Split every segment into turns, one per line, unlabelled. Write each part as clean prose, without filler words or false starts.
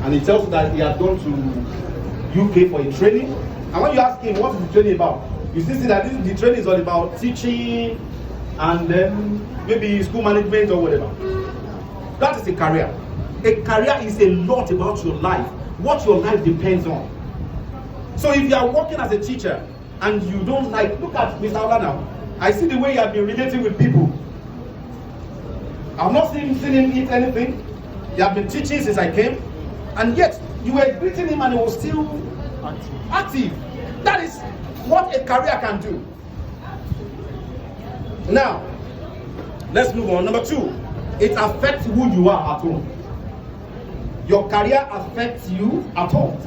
and he tells you that he has gone to UK for a training. And when you ask him what is the training about, you see that the training is all about teaching and then maybe school management or whatever. That is a career. A career is a lot about your life, what your life depends on. So if you are working as a teacher and you don't like, look at Mr.ΩLÁ now. I see the way you have been relating with people. I've not seen him eat anything. You have been teaching since I came, and yet you were greeting him and he was still active. That is what a career can do. Now, let's move on. Number 2, it affects who you are at home. Your career affects you at home.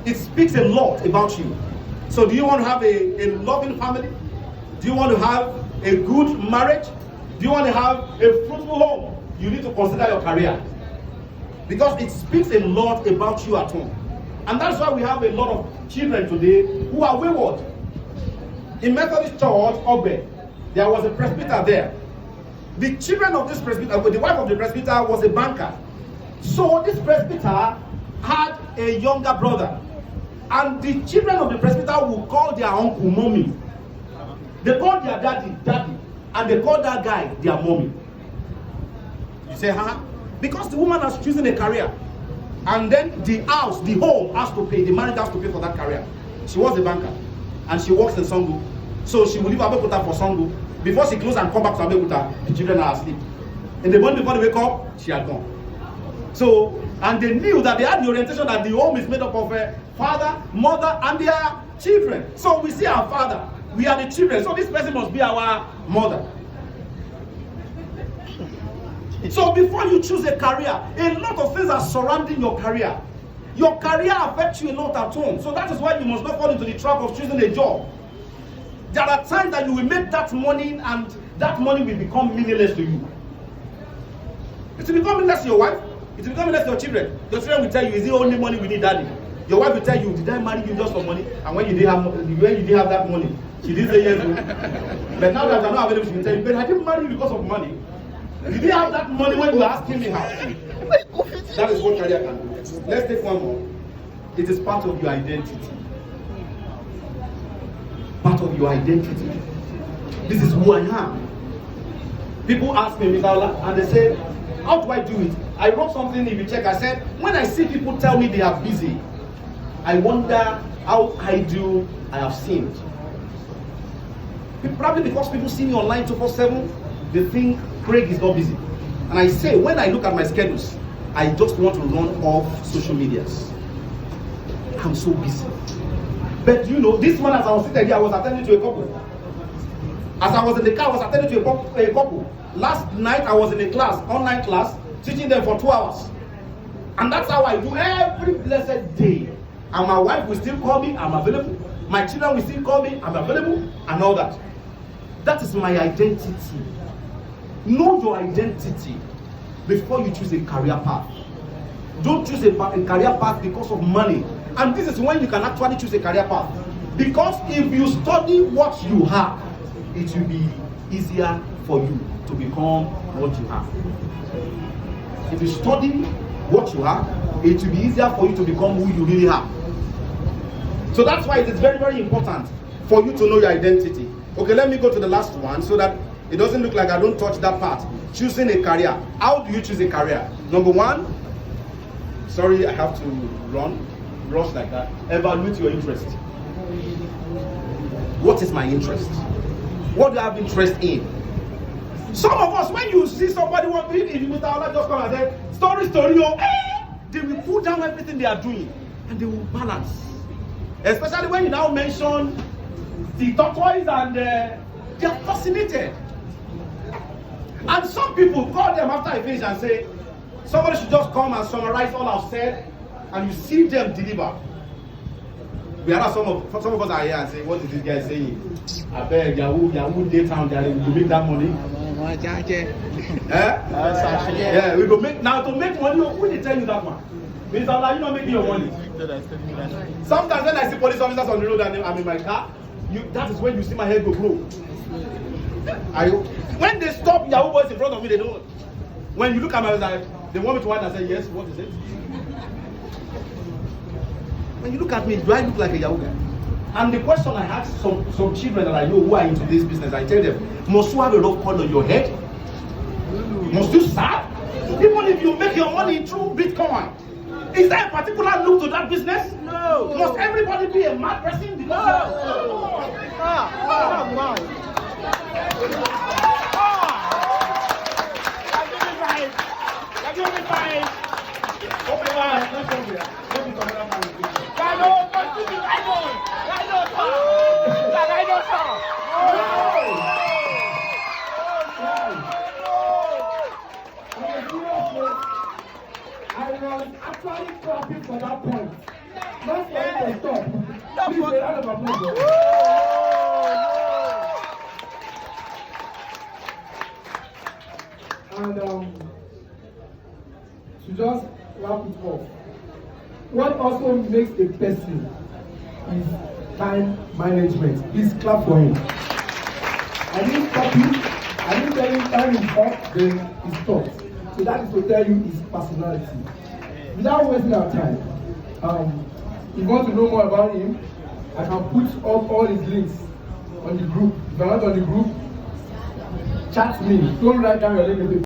It speaks a lot about you. So do you want to have a loving family? Do you want to have a good marriage? Do you want to have a fruitful home? You need to consider your career. Because it speaks a lot about you at home. And that's why we have a lot of children today who are wayward. In Methodist Church, Ogbe, there was a presbyter there. The children of this presbyter, the wife of the presbyter was a banker. So this presbyter had a younger brother. And the children of the presbyter would call their uncle mommy. They called their daddy, daddy. And they called that guy their mommy. You say, huh? Because the woman has chosen a career. And then the house, the home has to pay, the manager has to pay for that career. She was a banker. And she works in Sango. So she will leave Abeokuta for Sango. Before she closes and come back to Abeokuta, the children are asleep. In the morning before they wake up, she had gone. So, and they knew that they had the orientation that the home is made up of a father, mother, and their children. So we see our father, we are the children. So this person must be our mother. So before you choose a career, a lot of things are surrounding your career. Your career affects you a lot at home. So that is why you must not fall into the trap of choosing a job. There are times that you will make that money and that money will become meaningless to you. It will become meaningless to your wife. It will become meaningless to your children. Your children will tell you, is it only money we need, daddy? Your wife will tell you, did I marry you just for money? And when you didn't have that money, she didn't say yes. But now that I'm not available, she will tell you, but I didn't marry you because of money. You didn't have that money when you were asking me how. That is what career can do. Let's take one more. It is part of your identity. Part of your identity. This is who I am. People ask me, Mr.ΩLÁ, and they say, how do I do it? I wrote something, if you check, I said, when I see people tell me they are busy, I wonder how I have sinned. Probably because people see me online 24/7, they think Craig is not busy. And I say, when I look at my schedules, I just want to run off social medias. I'm so busy. But you know, this one, as I was sitting here, I was attending to a couple. As I was in the car, I was attending to a couple. Last night, I was in a class, online class, teaching them for 2 hours. And that's how I do every blessed day. And my wife will still call me, I'm available. My children will still call me, I'm available, and all that. That is my identity. Know your identity before you choose a career path. Don't choose a career path because of money. And this is when you can actually choose a career path. Because if you study what you have, it will be easier for you to become what you have. If you study what you have, it will be easier for you to become who you really are. So that's why it is very, very important for you to know your identity. Okay, let me go to the last one so that it doesn't look like I don't touch that part. Choosing a career. How do you choose a career? Number one, sorry, I have to rush like that. Evaluate your interest. What is my interest? What do I have interest in? Some of us, when you see somebody if you Mr.ΩLÁ just come and say, story, they will put down everything they are doing and they will balance. Especially when you now mention the tortoise and they are fascinated. And some people call them after I finish and say, somebody should just come and summarize all I've said, and you see them deliver. We are some of us are here and say, what is this guy saying? I beg Yahoo daytime, we will make that money. Yeah, we will make now to make money. Who did tell you that one? Mr.ΩLÁ, you not making your money. Sometimes when I see police officers on the road and I'm in my car, that is when you see my head go blow. When they stop Yahoo boys in front of me, they don't. When you look at my eyes, they want me to wine and say, yes, what is it? When you look at me, do I look like a Yahoo guy? And the question I ask some children that I know who are into this business, I tell them, must you have a rough call on your head? Must you serve? Even if you make your money through Bitcoin, is there a particular look to that business?
No.
Must everybody be a mad person? Because
I was actually clapping for that point. Not for it to stop. Please, a round of applause. And to just wrap it up, what also makes a person is time management. Please clap for him. I didn't stop you. I didn't tell him time is up, then he stopped. So that is to tell you his personality. Without wasting our time, if you want to know more about him, I can put up all his links on the group. If you're not on the group, chat me. Don't write down your name.